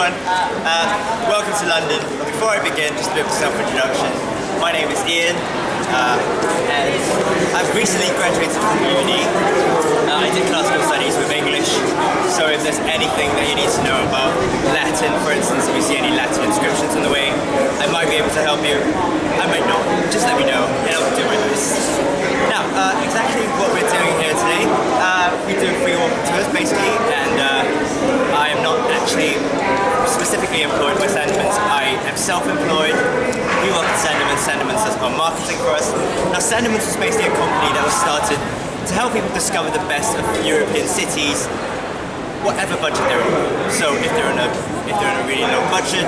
everyone. Welcome to London. Before I begin, just a bit of a self-introduction. My name is Ian, and I've recently graduated from uni. I did classical studies with English, so if there's anything that you need to know about Latin, for instance, if you see any Latin inscriptions on the way, I might be able to help you. I might not. Just let me know, and I'll do my best. Now, exactly what we're doing here today, we do free walking tours basically, and I am not actually specifically employed by Sandemans. I am self-employed. We work at Sandemans. Sandemans does our marketing for us. Now, Sandemans is basically a company that was started to help people discover the best of European cities, whatever budget they're in. So if they're in a really low budget,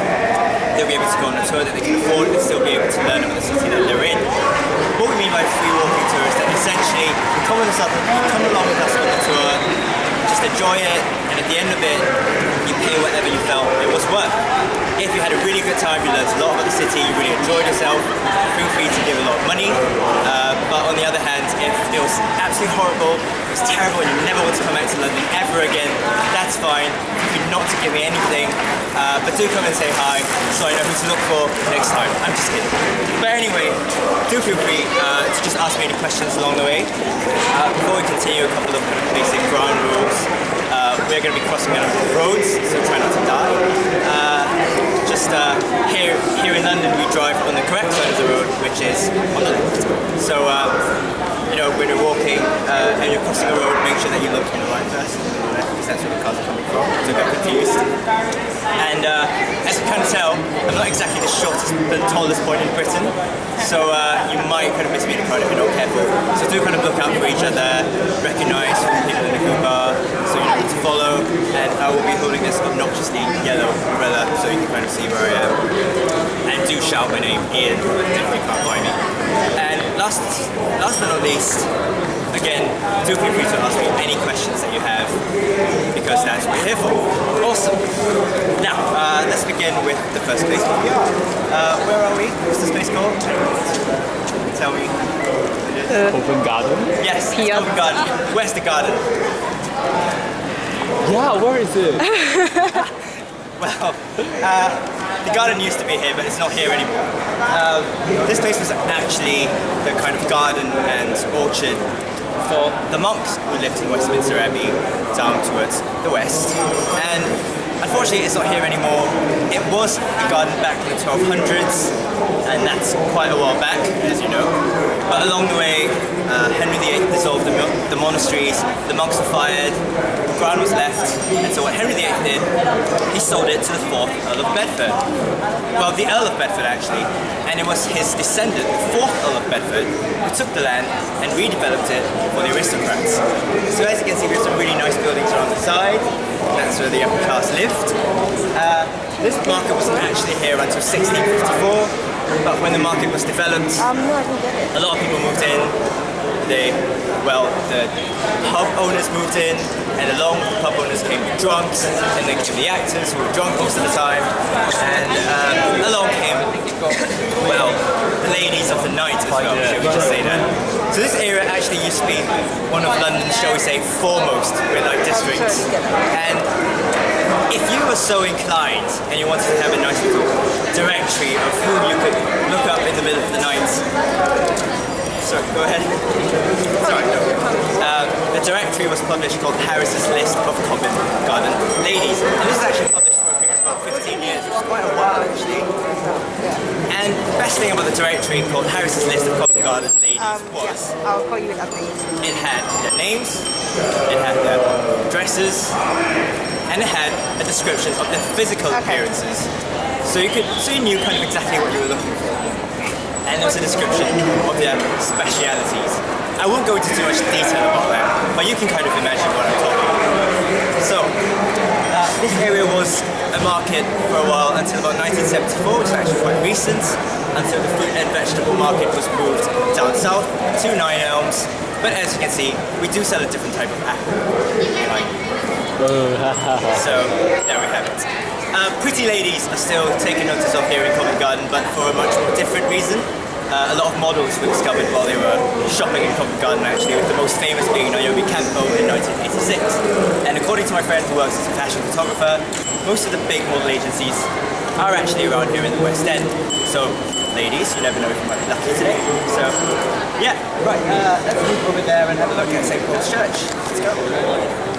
they'll be able to go on a tour that they can afford and still be able to learn about the city that they're in. What we mean by free walking tour is that essentially you come along with us on the tour, just enjoy it, and at the end of it, you pay whatever you felt it was worth. If you had a really good time, you learned a lot about the city, you really enjoyed yourself, feel free to give a lot of money. But on the other hand, if it was absolutely horrible, it was terrible, and you never want to come back to London ever again, that's fine. You not to give me anything, but do come and say hi so I know who to look for next time. I'm just kidding. But anyway, do feel free to just ask me any questions along the way. Before we continue, a couple of kind of basic ground rules. We're going to be crossing a number of roads, so try not to die. Here in London, we drive on the correct side of the road, which is on the left. So, when you're walking and you're crossing a road, make sure that you look in the right first, because that's where the cars are coming from. Don't get confused. And as you can tell, I'm not exactly the shortest, the tallest point in Britain, so you might kind of miss me in the crowd if you're not careful. So do kind of look out for each other, recognise people in the group are, so you know who to follow. And I will be holding this obnoxiously yellow umbrella, so you can kind of see where I am. And do shout my name, Ian, if you can't find me. And last but not least, again, do feel free to ask me any questions that you have, because that's what we're here for. Awesome. Now, let's begin with the first place. Where are we? What's this place called? Tell me. Covent Garden? Yes, it's Covent Garden. Where's the garden? Yeah, where is it? Well, the garden used to be here, but it's not here anymore. This place was actually the kind of garden and orchard for the monks who lived in Westminster Abbey down towards the west. And unfortunately, it's not here anymore. It was a garden back in the 1200s, and that's quite a while back, as you know. But along the way, Henry VIII dissolved the monasteries, the monks were fired, the ground was left, and so what Henry VIII did, he sold it to the 4th Earl of Bedford. Well, the Earl of Bedford actually, and it was his descendant, the 4th Earl of Bedford, who took the land and redeveloped it for the aristocrats. So as you can see, there's some really nice buildings around the side. That's where the upper class lived. This market wasn't actually here until 1654, but when the market was developed, a lot of people moved in. The pub owners moved in, and along with the pub owners came the drunks, and then came the actors who were drunk most of the time, and along came, the ladies of the night as well, shall we just say that. So this area actually used to be one of London's, shall we say, foremost red light districts. And if you were so inclined and you wanted to have a nice little directory of whom you could look up in the middle of the night, sorry, go ahead. Sorry, no. The directory was published called Harris's List of Covent Garden Ladies. And this is actually published for a period of about 15 years, which is quite a while actually. And the best thing about the directory called Harris's List of Covent Garden Ladies was I'll call you with updates. it had their names, it had their dresses, and it had a description of their physical appearances. So you knew kind of exactly what you were looking for. And there was a description of their specialities. I won't go into too much detail about that, but you can kind of imagine what I'm talking about. So, this area was a market for a while until about 1974, which is actually quite recent, until the fruit and vegetable market was moved down south to Nine Elms. But as you can see, we do sell a different type of apple. So, there we have it. Pretty ladies are still taken notice of here in Covent Garden, but for a much more different reason. A lot of models were discovered while they were shopping in Covent Garden actually, with the most famous being Naomi Campbell in 1986. And according to my friend who works as a fashion photographer, most of the big model agencies are actually around here in the West End. So, ladies, you never know if you might be lucky today. So, yeah, right, let's move over there and have a look at St. Paul's Church. Let's go.